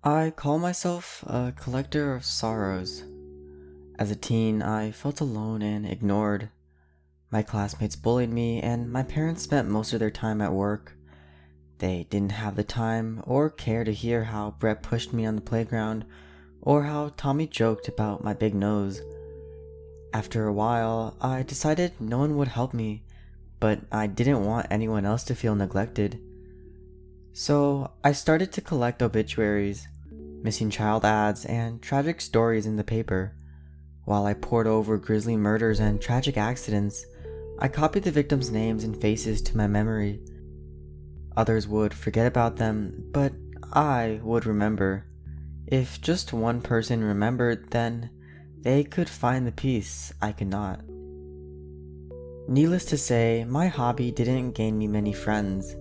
I call myself a collector of sorrows. As a teen, I felt alone and ignored. My classmates bullied me, and my parents spent most of their time at work. They didn't have the time or care to hear how Brett pushed me on the playground, or how Tommy joked about my big nose. After a while, I decided no one would help me, but I didn't want anyone else to feel neglected. So I started to collect obituaries, missing child ads, and tragic stories in the paper. While I pored over grisly murders and tragic accidents, I copied the victims' names and faces to my memory. Others would forget about them, but I would remember. If just one person remembered, then they could find the peace I could not. Needless to say, my hobby didn't gain me many friends.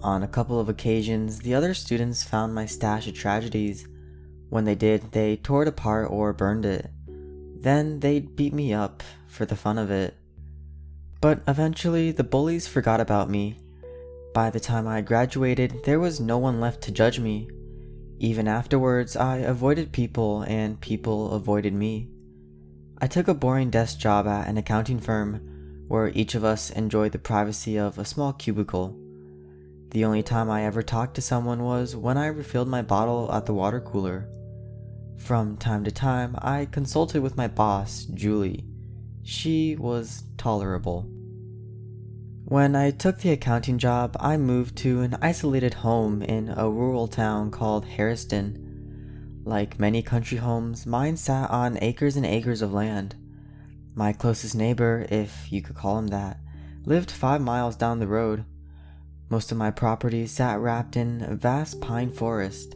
On a couple of occasions, the other students found my stash of tragedies. When they did, they tore it apart or burned it. Then they'd beat me up for the fun of it. But eventually, the bullies forgot about me. By the time I graduated, there was no one left to judge me. Even afterwards, I avoided people and people avoided me. I took a boring desk job at an accounting firm, where each of us enjoyed the privacy of a small cubicle. The only time I ever talked to someone was when I refilled my bottle at the water cooler. From time to time, I consulted with my boss, Julie. She was tolerable. When I took the accounting job, I moved to an isolated home in a rural town called Harriston. Like many country homes, mine sat on acres and acres of land. My closest neighbor, if you could call him that, lived 5 miles down the road. Most of my property sat wrapped in a vast pine forest.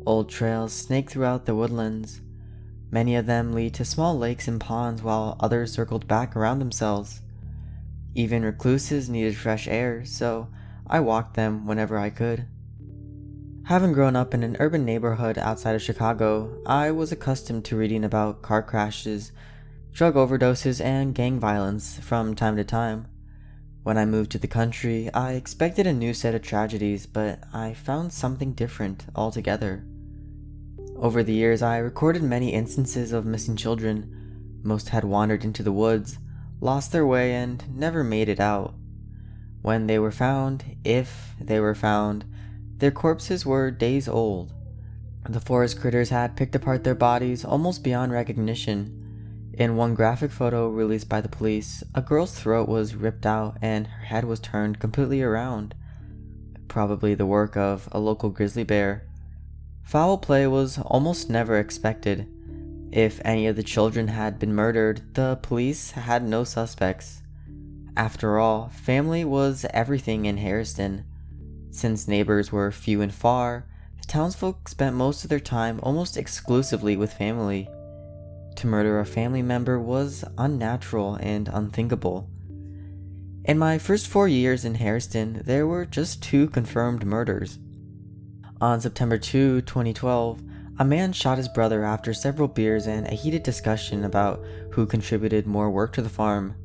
Old trails snaked throughout the woodlands. Many of them lead to small lakes and ponds, while others circled back around themselves. Even recluses needed fresh air, so I walked them whenever I could. Having grown up in an urban neighborhood outside of Chicago, I was accustomed to reading about car crashes, drug overdoses, and gang violence from time to time. When I moved to the country, I expected a new set of tragedies, but I found something different altogether. Over the years, I recorded many instances of missing children. Most had wandered into the woods, lost their way, and never made it out. When they were found, if they were found, their corpses were days old. The forest critters had picked apart their bodies almost beyond recognition. In one graphic photo released by the police, a girl's throat was ripped out and her head was turned completely around. Probably the work of a local grizzly bear. Foul play was almost never expected. If any of the children had been murdered, the police had no suspects. After all, family was everything in Harriston. Since neighbors were few and far, the townsfolk spent most of their time almost exclusively with family. To murder a family member was unnatural and unthinkable. In my first 4 years in Harriston, there were just 2 confirmed murders. On September 2, 2012, a man shot his brother after several beers and a heated discussion about who contributed more work to the farm.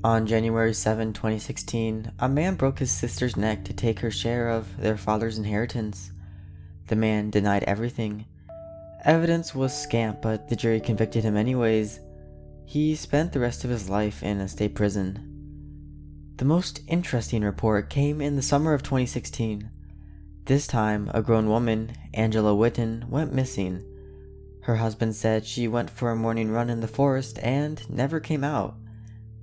On January 7, 2016, a man broke his sister's neck to take her share of their father's inheritance. The man denied everything. Evidence was scant, but the jury convicted him anyways. He spent the rest of his life in a state prison. The most interesting report came in the summer of 2016. This time, a grown woman, Angela Witten, went missing. Her husband said she went for a morning run in the forest and never came out.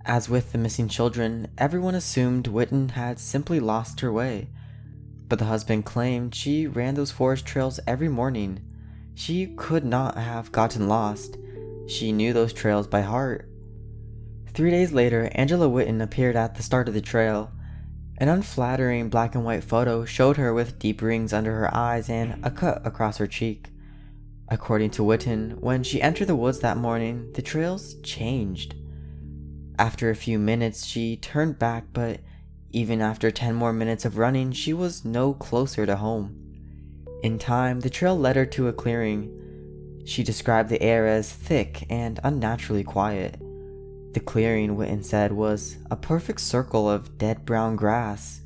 As with the missing children, everyone assumed Witten had simply lost her way. But the husband claimed she ran those forest trails every morning. She could not have gotten lost. She knew those trails by heart. 3 days later, Angela Witten appeared at the start of the trail. An unflattering black and white photo showed her with deep rings under her eyes and a cut across her cheek. According to Witten, when she entered the woods that morning, the trails changed. After a few minutes, she turned back, but even after 10 more minutes of running, she was no closer to home. In time, the trail led her to a clearing. She described the air as thick and unnaturally quiet. The clearing, Witten said, was a perfect circle of dead brown grass.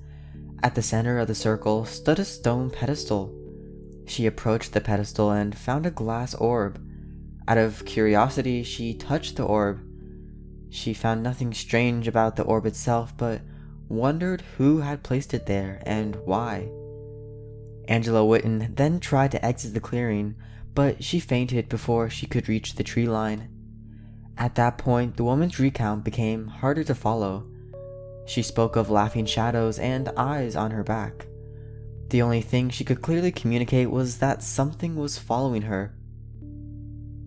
At the center of the circle stood a stone pedestal. She approached the pedestal and found a glass orb. Out of curiosity, she touched the orb. She found nothing strange about the orb itself, but wondered who had placed it there and why. Angela Witten then tried to exit the clearing, but she fainted before she could reach the tree line. At that point, the woman's recount became harder to follow. She spoke of laughing shadows and eyes on her back. The only thing she could clearly communicate was that something was following her.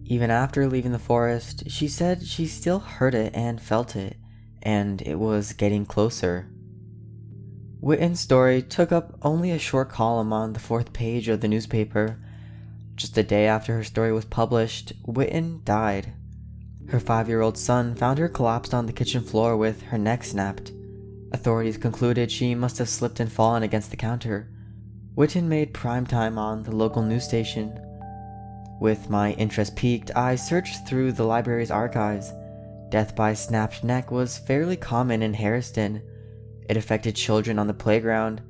Even after leaving the forest, she said she still heard it and felt it, and it was getting closer. Witten's story took up only a short column on the 4th page of the newspaper. Just a day after her story was published, Witten died. Her 5-year-old son found her collapsed on the kitchen floor with her neck snapped. Authorities concluded she must have slipped and fallen against the counter. Witten made primetime on the local news station. With my interest piqued, I searched through the library's archives. Death by snapped neck was fairly common in Harriston. It affected children on the playground,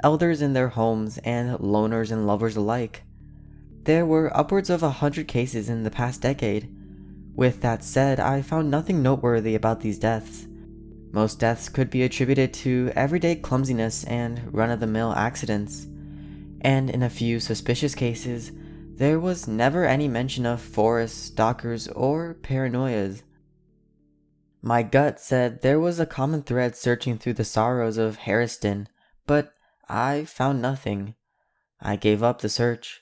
elders in their homes, and loners and lovers alike. There were upwards of 100 cases in the past decade. With that said, I found nothing noteworthy about these deaths. Most deaths could be attributed to everyday clumsiness and run-of-the-mill accidents. And in a few suspicious cases, there was never any mention of forests, stalkers, or paranoias. My gut said there was a common thread searching through the sorrows of Harriston, but I found nothing. I gave up the search.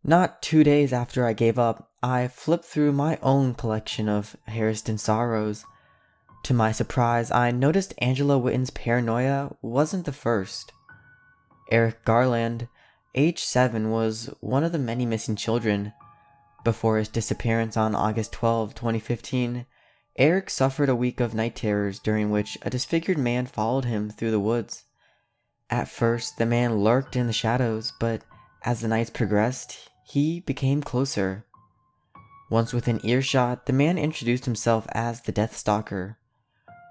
Not 2 days after I gave up, I flipped through my own collection of Harriston sorrows. To my surprise, I noticed Angela Witten's paranoia wasn't the first. Eric Garland, age 7, was one of the many missing children. Before his disappearance on August 12, 2015, Eric suffered a week of night terrors during which a disfigured man followed him through the woods. At first, the man lurked in the shadows, but as the nights progressed, he became closer. Once within earshot, the man introduced himself as the Death Stalker.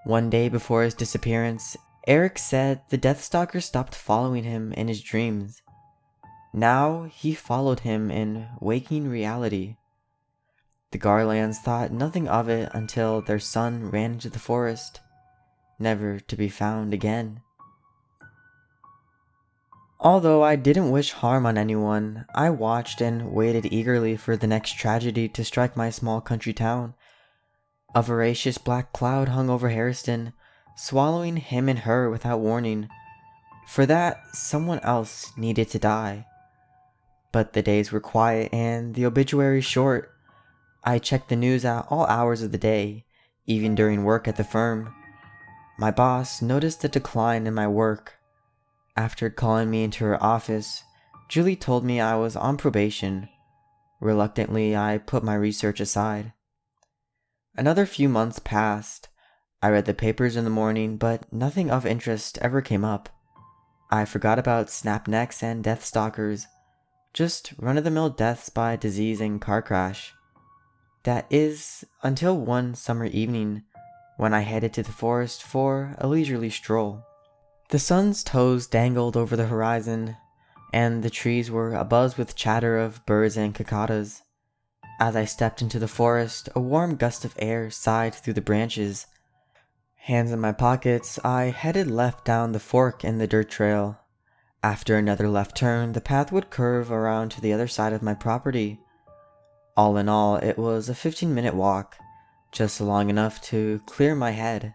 One day before his disappearance, Eric said the Death Stalker stopped following him in his dreams. Now he followed him in waking reality. The Garlands thought nothing of it until their son ran into the forest, never to be found again. Although I didn't wish harm on anyone, I watched and waited eagerly for the next tragedy to strike my small country town. A voracious black cloud hung over Harriston, swallowing him and her without warning. For that, someone else needed to die. But the days were quiet and the obituaries short. I checked the news at all hours of the day, even during work at the firm. My boss noticed a decline in my work. After calling me into her office, Julie told me I was on probation. Reluctantly, I put my research aside. Another few months passed. I read the papers in the morning, but nothing of interest ever came up. I forgot about snap necks and death stalkers, just run-of-the-mill deaths by disease and car crash. That is, until one summer evening, when I headed to the forest for a leisurely stroll. The sun's toes dangled over the horizon, and the trees were abuzz with chatter of birds and cicadas. As I stepped into the forest, a warm gust of air sighed through the branches. Hands in my pockets, I headed left down the fork in the dirt trail. After another left turn, the path would curve around to the other side of my property. All in all, it was a 15-minute walk, just long enough to clear my head.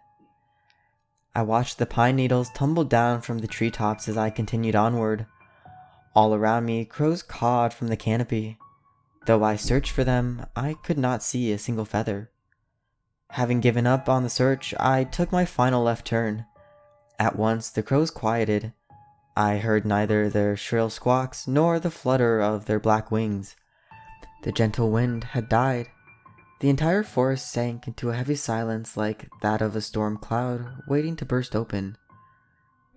I watched the pine needles tumble down from the treetops as I continued onward. All around me, crows cawed from the canopy. Though I searched for them, I could not see a single feather. Having given up on the search, I took my final left turn. At once, the crows quieted. I heard neither their shrill squawks nor the flutter of their black wings. The gentle wind had died. The entire forest sank into a heavy silence like that of a storm cloud waiting to burst open.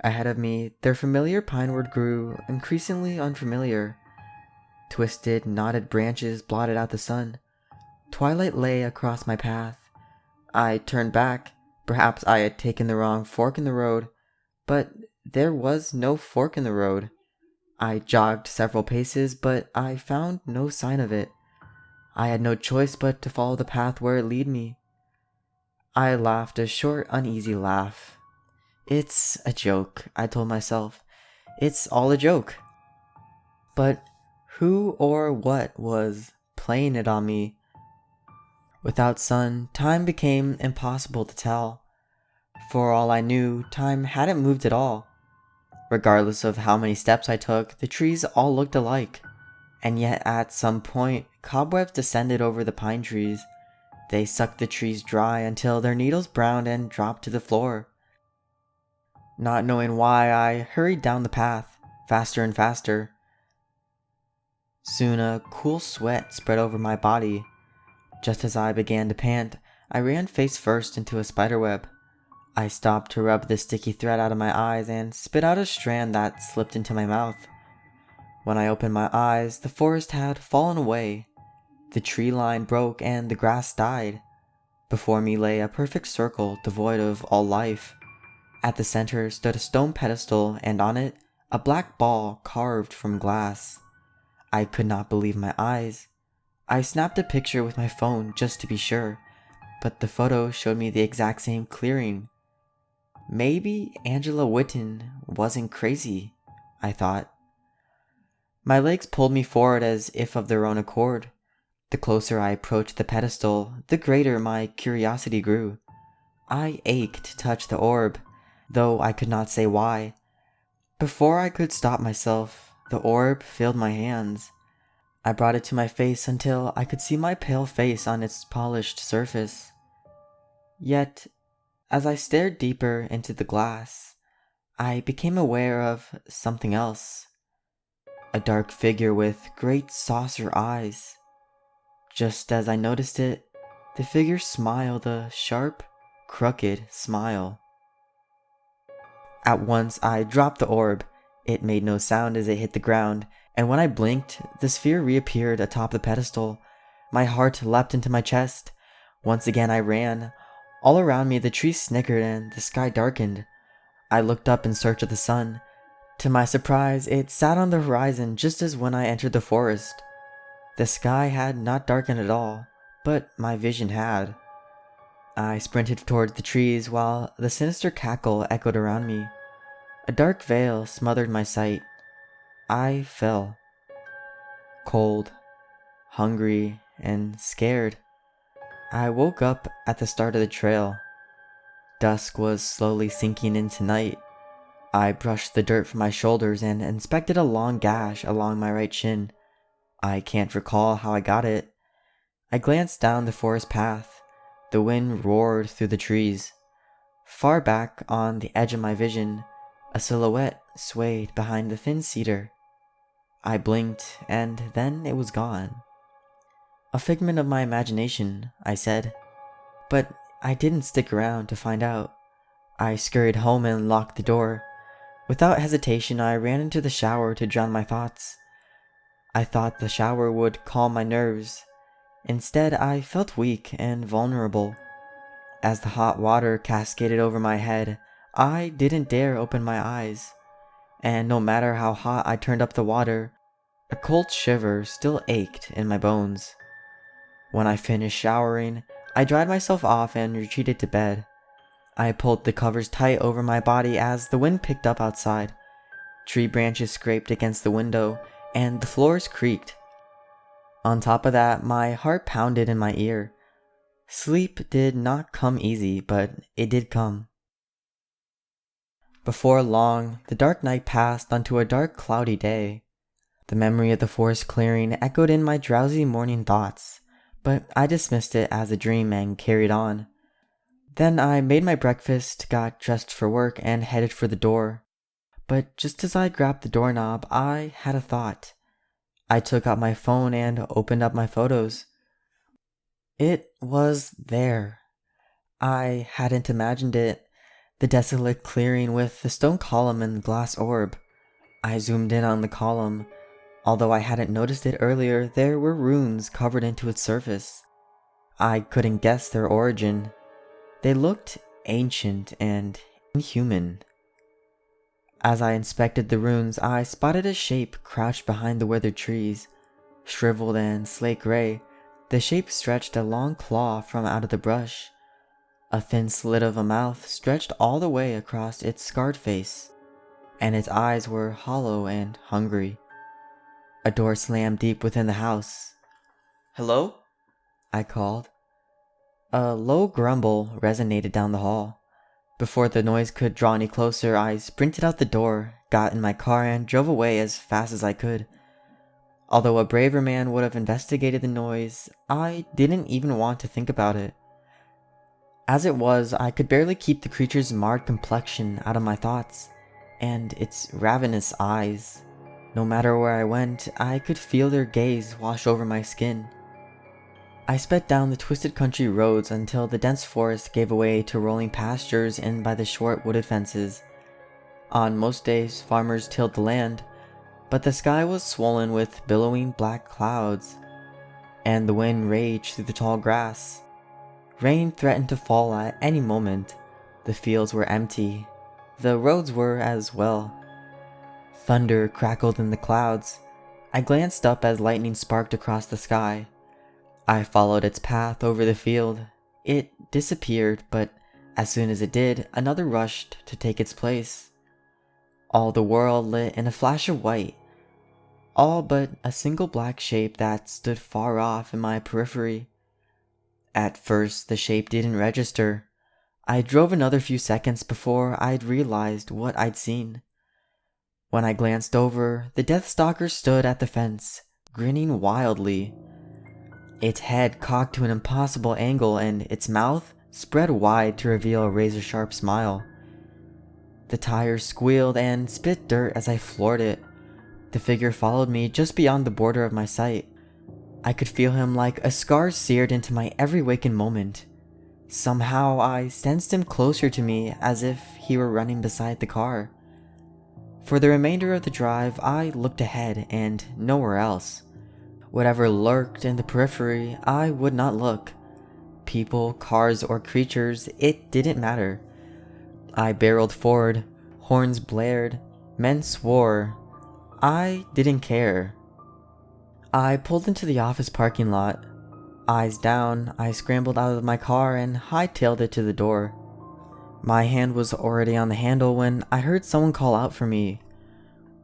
Ahead of me, their familiar pinewood grew increasingly unfamiliar. Twisted, knotted branches blotted out the sun. Twilight lay across my path. I turned back. Perhaps I had taken the wrong fork in the road, but there was no fork in the road. I jogged several paces, but I found no sign of it. I had no choice but to follow the path where it led me. I laughed a short, uneasy laugh. It's a joke, I told myself. It's all a joke. But who or what was playing it on me? Without sun, time became impossible to tell. For all I knew, time hadn't moved at all. Regardless of how many steps I took, the trees all looked alike. And yet at some point, cobwebs descended over the pine trees. They sucked the trees dry until their needles browned and dropped to the floor. Not knowing why, I hurried down the path, faster and faster. Soon a cool sweat spread over my body. Just as I began to pant, I ran face first into a spiderweb. I stopped to rub the sticky thread out of my eyes and spit out a strand that slipped into my mouth. When I opened my eyes, the forest had fallen away. The tree line broke and the grass died. Before me lay a perfect circle devoid of all life. At the center stood a stone pedestal, and on it, a black ball carved from glass. I could not believe my eyes. I snapped a picture with my phone just to be sure, but the photo showed me the exact same clearing. Maybe Angela Witten wasn't crazy, I thought. My legs pulled me forward as if of their own accord. The closer I approached the pedestal, the greater my curiosity grew. I ached to touch the orb, though I could not say why. Before I could stop myself, the orb filled my hands. I brought it to my face until I could see my pale face on its polished surface. Yet, as I stared deeper into the glass, I became aware of something else. A dark figure with great saucer eyes. Just as I noticed it, the figure smiled a sharp, crooked smile. At once I dropped the orb. It made no sound as it hit the ground, and when I blinked, the sphere reappeared atop the pedestal. My heart leapt into my chest. Once again I ran. All around me the trees snickered and the sky darkened. I looked up in search of the sun. To my surprise, it sat on the horizon just as when I entered the forest. The sky had not darkened at all, but my vision had. I sprinted towards the trees while the sinister cackle echoed around me. A dark veil smothered my sight. I fell. Cold, hungry, and scared. I woke up at the start of the trail. Dusk was slowly sinking into night. I brushed the dirt from my shoulders and inspected a long gash along my right shin. I can't recall how I got it. I glanced down the forest path. The wind roared through the trees. Far back on the edge of my vision, a silhouette swayed behind the thin cedar. I blinked, and then it was gone. A figment of my imagination, I said. But I didn't stick around to find out. I scurried home and locked the door. Without hesitation, I ran into the shower to drown my thoughts. I thought the shower would calm my nerves. Instead, I felt weak and vulnerable. As the hot water cascaded over my head, I didn't dare open my eyes. And no matter how hot I turned up the water, a cold shiver still ached in my bones. When I finished showering, I dried myself off and retreated to bed. I pulled the covers tight over my body as the wind picked up outside. Tree branches scraped against the window, and the floors creaked. On top of that, my heart pounded in my ear. Sleep did not come easy, but it did come. Before long, the dark night passed onto a dark, cloudy day. The memory of the forest clearing echoed in my drowsy morning thoughts, but I dismissed it as a dream and carried on. Then I made my breakfast, got dressed for work, and headed for the door. But just as I grabbed the doorknob, I had a thought. I took out my phone and opened up my photos. It was there. I hadn't imagined it. The desolate clearing with the stone column and glass orb. I zoomed in on the column. Although I hadn't noticed it earlier, there were runes covered into its surface. I couldn't guess their origin. They looked ancient and inhuman. As I inspected the ruins, I spotted a shape crouched behind the withered trees. Shriveled and slate gray, the shape stretched a long claw from out of the brush. A thin slit of a mouth stretched all the way across its scarred face, and its eyes were hollow and hungry. A door slammed deep within the house. "Hello?" I called. A low grumble resonated down the hall. Before the noise could draw any closer, I sprinted out the door, got in my car, and drove away as fast as I could. Although a braver man would have investigated the noise, I didn't even want to think about it. As it was, I could barely keep the creature's marred complexion out of my thoughts, and its ravenous eyes. No matter where I went, I could feel their gaze wash over my skin. I sped down the twisted country roads until the dense forest gave way to rolling pastures in by the short wooded fences. On most days, farmers tilled the land, but the sky was swollen with billowing black clouds, and the wind raged through the tall grass. Rain threatened to fall at any moment. The fields were empty. The roads were as well. Thunder crackled in the clouds. I glanced up as lightning sparked across the sky. I followed its path over the field. It disappeared, but as soon as it did, another rushed to take its place. All the world lit in a flash of white, all but a single black shape that stood far off in my periphery. At first, the shape didn't register. I drove another few seconds before I'd realized what I'd seen. When I glanced over, the Death Stalker stood at the fence, grinning wildly. Its head cocked to an impossible angle and its mouth spread wide to reveal a razor-sharp smile. The tires squealed and spit dirt as I floored it. The figure followed me just beyond the border of my sight. I could feel him like a scar seared into my every waking moment. Somehow I sensed him closer to me as if he were running beside the car. For the remainder of the drive, I looked ahead and nowhere else. Whatever lurked in the periphery, I would not look. People, cars, or creatures, it didn't matter. I barreled forward, horns blared, men swore. I didn't care. I pulled into the office parking lot. Eyes down, I scrambled out of my car and hightailed it to the door. My hand was already on the handle when I heard someone call out for me.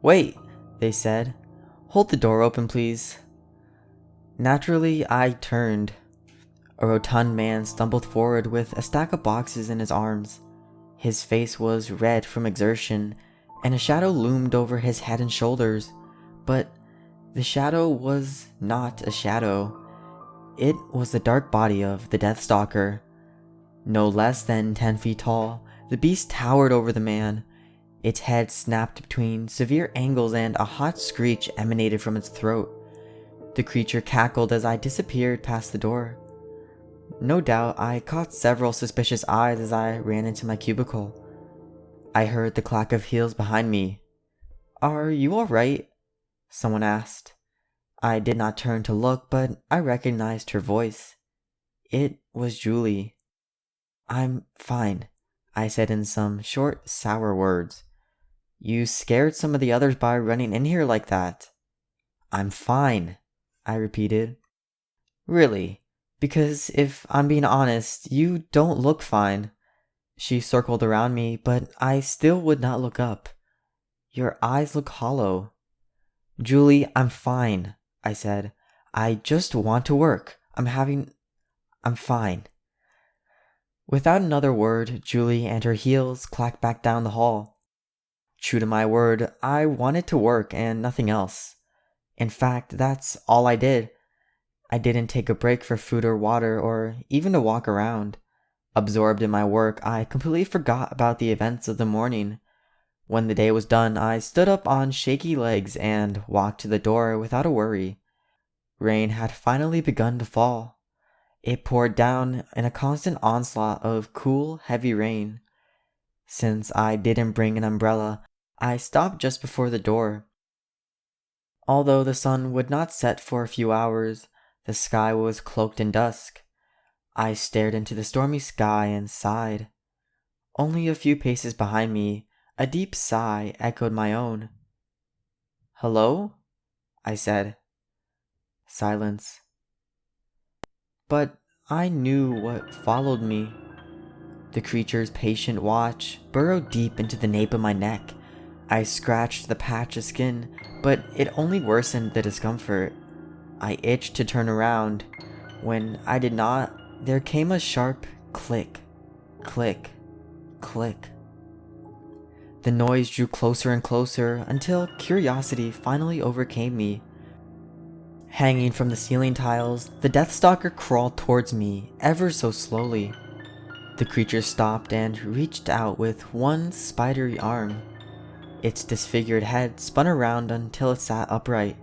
"Wait," they said. "Hold the door open, please." Naturally, I turned. A rotund man stumbled forward with a stack of boxes in his arms. His face was red from exertion, and a shadow loomed over his head and shoulders. But the shadow was not a shadow. It was the dark body of the Death Stalker. No less than 10 feet tall, the beast towered over the man. Its head snapped between severe angles and a hot screech emanated from its throat. The creature cackled as I disappeared past the door. No doubt I caught several suspicious eyes as I ran into my cubicle. I heard the clack of heels behind me. "Are you alright?" someone asked. I did not turn to look, but I recognized her voice. It was Julie. "I'm fine," I said in some short, sour words. "You scared some of the others by running in here like that." "I'm fine," I repeated. "Really? Because if I'm being honest, you don't look fine." She circled around me, but I still would not look up. "Your eyes look hollow." "Julie, I'm fine," I said. "I just want to work. I'm fine." Without another word, Julie and her heels clacked back down the hall. True to my word, I wanted to work and nothing else. In fact, that's all I did. I didn't take a break for food or water or even to walk around. Absorbed in my work, I completely forgot about the events of the morning. When the day was done, I stood up on shaky legs and walked to the door without a worry. Rain had finally begun to fall. It poured down in a constant onslaught of cool, heavy rain. Since I didn't bring an umbrella, I stopped just before the door. Although the sun would not set for a few hours, the sky was cloaked in dusk. I stared into the stormy sky and sighed. Only a few paces behind me, A deep sigh echoed my own. "Hello?" I said. Silence. But I knew what followed me. The creature's patient watch burrowed deep into the nape of my neck. I scratched the patch of skin, but it only worsened the discomfort. I itched to turn around. When I did not, there came a sharp click, click, click. The noise drew closer and closer until curiosity finally overcame me. Hanging from the ceiling tiles, the Death Stalker crawled towards me ever so slowly. The creature stopped and reached out with one spidery arm. Its disfigured head spun around until it sat upright.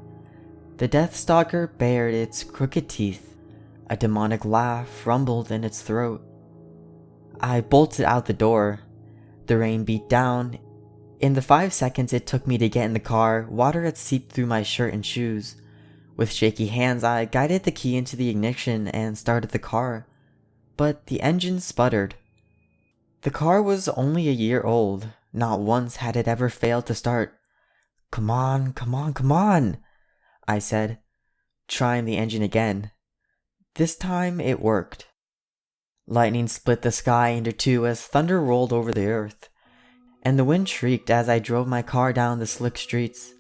The Death Stalker bared its crooked teeth. A demonic laugh rumbled in its throat. I bolted out the door. The rain beat down. In the 5 seconds it took me to get in the car, water had seeped through my shirt and shoes. With shaky hands, I guided the key into the ignition and started the car. But the engine sputtered. The car was only a year old. Not once had it ever failed to start. "Come on, come on, come on," I said, trying the engine again. This time it worked. Lightning split the sky into two as thunder rolled over the earth, and the wind shrieked as I drove my car down the slick streets.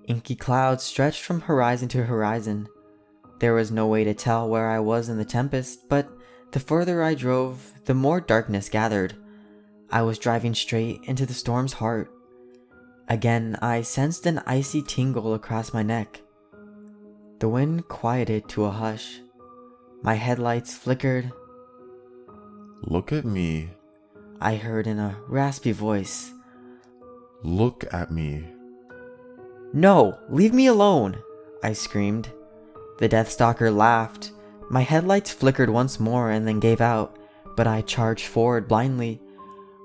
Inky clouds stretched from horizon to horizon. There was no way to tell where I was in the tempest, but the further I drove, the more darkness gathered. I was driving straight into the storm's heart. Again, I sensed an icy tingle across my neck. The wind quieted to a hush. My headlights flickered. "Look at me. I heard in a raspy voice. Look at me." "No, leave me alone," I screamed. The Death Stalker laughed. My headlights flickered once more and then gave out, but I charged forward blindly.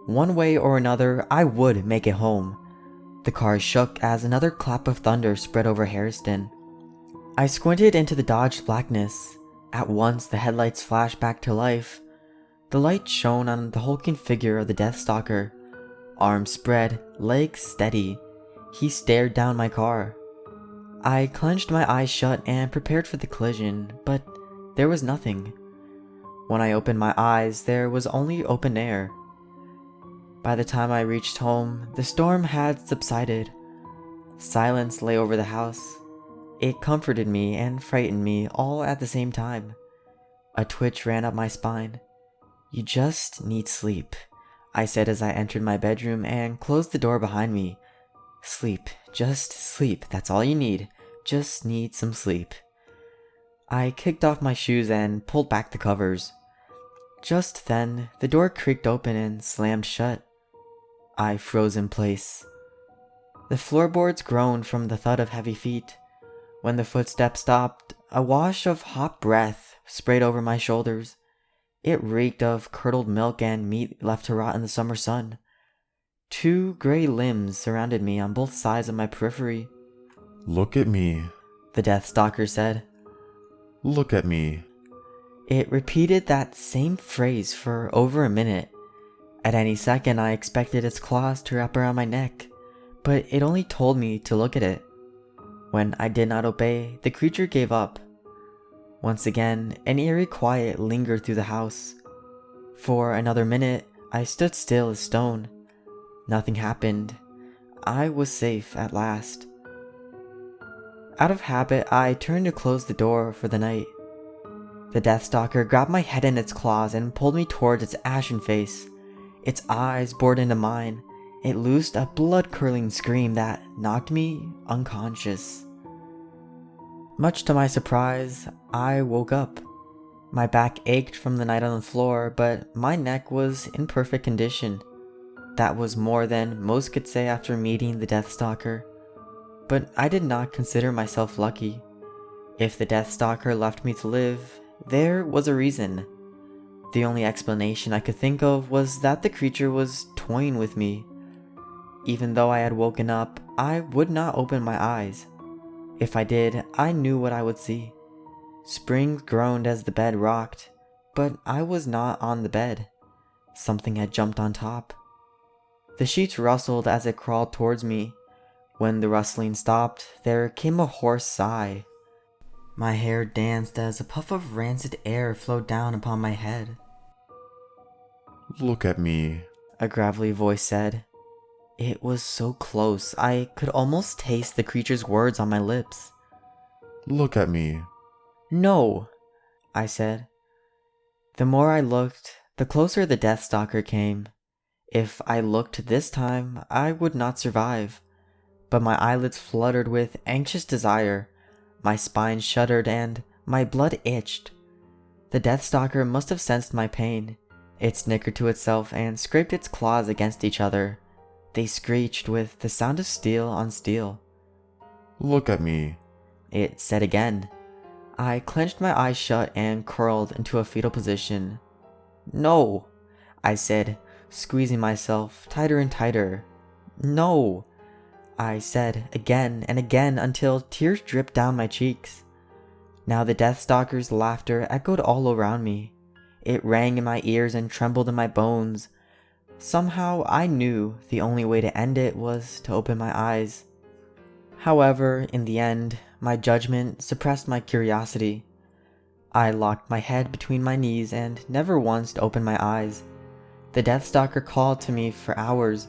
One way or another, I would make it home. The car shook as another clap of thunder spread over Harriston. I squinted into the Dodge blackness. At once, the headlights flashed back to life. The light shone on the hulking figure of the Death Stalker. Arms spread, legs steady. He stared down my car. I clenched my eyes shut and prepared for the collision, but there was nothing. When I opened my eyes, there was only open air. By the time I reached home, the storm had subsided. Silence lay over the house. It comforted me and frightened me all at the same time. A twitch ran up my spine. "You just need sleep," I said as I entered my bedroom and closed the door behind me. "Sleep, just sleep, that's all you need. Just need some sleep." I kicked off my shoes and pulled back the covers. Just then, the door creaked open and slammed shut. I froze in place. The floorboards groaned from the thud of heavy feet. When the footsteps stopped, a wash of hot breath sprayed over my shoulders. It reeked of curdled milk and meat left to rot in the summer sun. Two gray limbs surrounded me on both sides of my periphery. "Look at me. The Death Stalker said. Look at me." It repeated that same phrase for over a minute. At any second, I expected its claws to wrap around my neck, but it only told me to look at it. When I did not obey, the creature gave up. Once again, an eerie quiet lingered through the house. For another minute, I stood still as stone. Nothing happened. I was safe at last. Out of habit, I turned to close the door for the night. The Death Stalker grabbed my head in its claws and pulled me towards its ashen face. Its eyes bored into mine. It loosed a blood-curdling scream that knocked me unconscious. Much to my surprise, I woke up. My back ached from the night on the floor, but my neck was in perfect condition. That was more than most could say after meeting the Death Stalker. But I did not consider myself lucky. If the Death Stalker left me to live, there was a reason. The only explanation I could think of was that the creature was toying with me. Even though I had woken up, I would not open my eyes. If I did, I knew what I would see. Springs groaned as the bed rocked, but I was not on the bed. Something had jumped on top. The sheets rustled as it crawled towards me. When the rustling stopped, there came a hoarse sigh. My hair danced as a puff of rancid air flowed down upon my head. Look at me. A gravelly voice said. It was so close, I could almost taste the creature's words on my lips. Look at me. No, I said. The more I looked, the closer the Death Stalker came. If I looked this time, I would not survive. But my eyelids fluttered with anxious desire, my spine shuddered, and my blood itched. The Death Stalker must have sensed my pain. It snickered to itself and scraped its claws against each other. They screeched with the sound of steel on steel. Look at me. It said again. I clenched my eyes shut and curled into a fetal position. No, I said, squeezing myself tighter and tighter. No, I said again and again until tears dripped down my cheeks. Now the Death Stalker's laughter echoed all around me. It rang in my ears and trembled in my bones. Somehow I knew the only way to end it was to open my eyes. However, in the end, my judgment suppressed my curiosity. I locked my head between my knees and never once opened my eyes. The Death Stalker called to me for hours.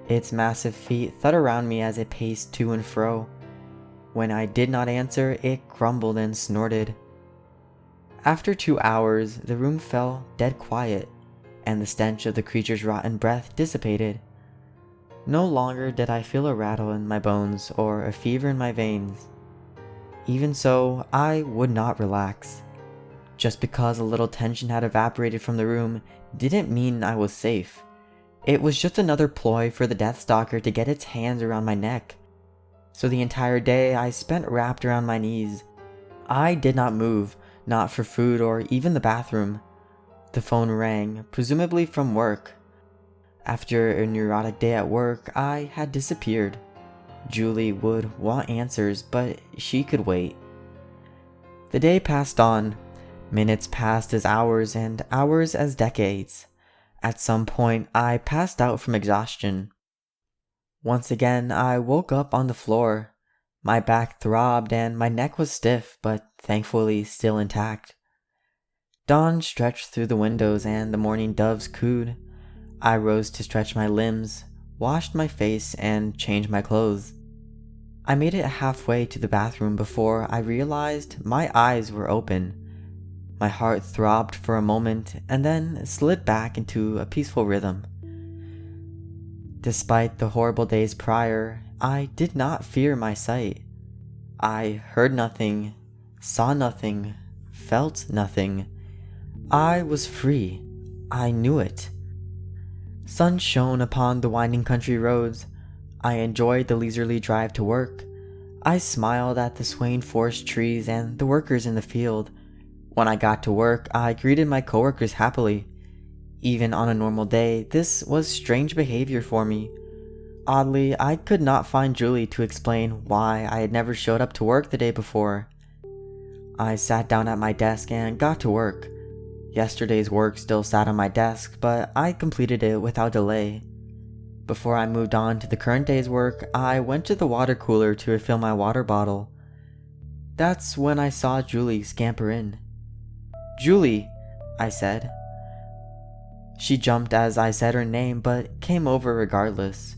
Its massive feet thud around me as it paced to and fro. When I did not answer, it grumbled and snorted. After 2 hours, the room fell dead quiet, and the stench of the creature's rotten breath dissipated. No longer did I feel a rattle in my bones or a fever in my veins. Even so, I would not relax. Just because a little tension had evaporated from the room didn't mean I was safe. It was just another ploy for the Death Stalker to get its hands around my neck. So the entire day I spent wrapped around my knees. I did not move, not for food or even the bathroom. The phone rang, presumably from work. After a neurotic day at work, I had disappeared. Julie would want answers, but she could wait. The day passed on. Minutes passed as hours and hours as decades. At some point, I passed out from exhaustion. Once again, I woke up on the floor. My back throbbed and my neck was stiff, but thankfully still intact. Dawn stretched through the windows and the morning doves cooed. I rose to stretch my limbs, washed my face, and changed my clothes. I made it halfway to the bathroom before I realized my eyes were open. My heart throbbed for a moment and then slid back into a peaceful rhythm. Despite the horrible days prior, I did not fear my sight. I heard nothing, saw nothing, felt nothing. I was free. I knew it. Sun shone upon the winding country roads. I enjoyed the leisurely drive to work. I smiled at the swaying forest trees and the workers in the field. When I got to work, I greeted my coworkers happily. Even on a normal day, this was strange behavior for me. Oddly, I could not find Julie to explain why I had never showed up to work the day before. I sat down at my desk and got to work. Yesterday's work still sat on my desk, but I completed it without delay. Before I moved on to the current day's work, I went to the water cooler to refill my water bottle. That's when I saw Julie scamper in. "Julie," I said. She jumped as I said her name, but came over regardless.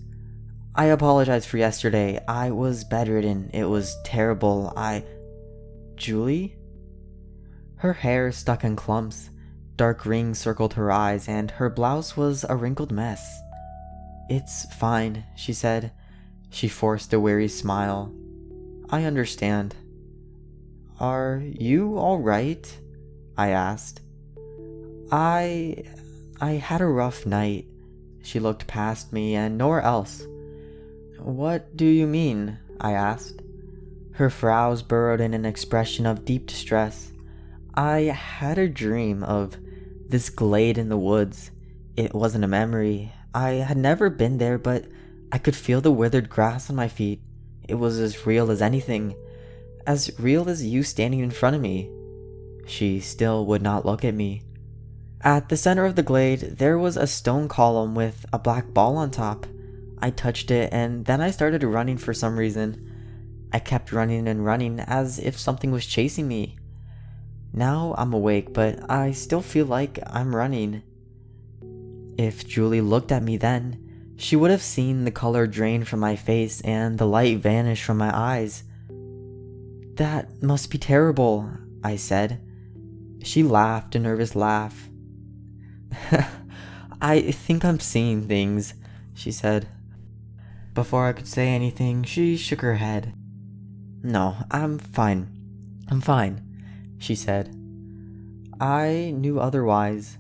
"I apologize for yesterday. I was bedridden. It was terrible. Julie?" Her hair stuck in clumps. Dark rings circled her eyes, and her blouse was a wrinkled mess. "It's fine," she said. She forced a weary smile. "I understand." "Are you alright?" I asked. I had a rough night." She looked past me and nowhere else. "What do you mean?" I asked. Her brows burrowed in an expression of deep distress. "I had a dream of this glade in the woods. It wasn't a memory. I had never been there, but I could feel the withered grass on my feet. It was as real as anything. As real as you standing in front of me." She still would not look at me. At the center of the glade, there was a stone column with a black ball on top. I touched it and then I started running for some reason. I kept running and running as if something was chasing me. Now I'm awake, but I still feel like I'm running. If Julie looked at me then, she would have seen the color drain from my face and the light vanish from my eyes. "That must be terrible," I said. She laughed a nervous laugh. "I think I'm seeing things," she said. Before I could say anything, she shook her head. "No, I'm fine, she said. I knew otherwise.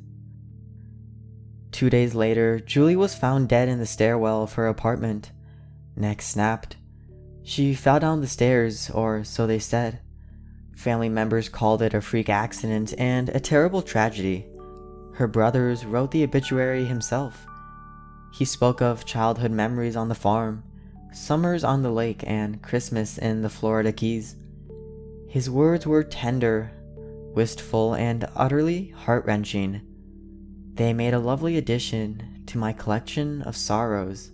2 days later, Julie was found dead in the stairwell of her apartment. Neck snapped. She fell down the stairs, or so they said. Family members called it a freak accident and a terrible tragedy. Her brothers wrote the obituary himself. He spoke of childhood memories on the farm, summers on the lake, and Christmas in the Florida Keys. His words were tender, wistful, and utterly heart-wrenching. They made a lovely addition to my collection of sorrows.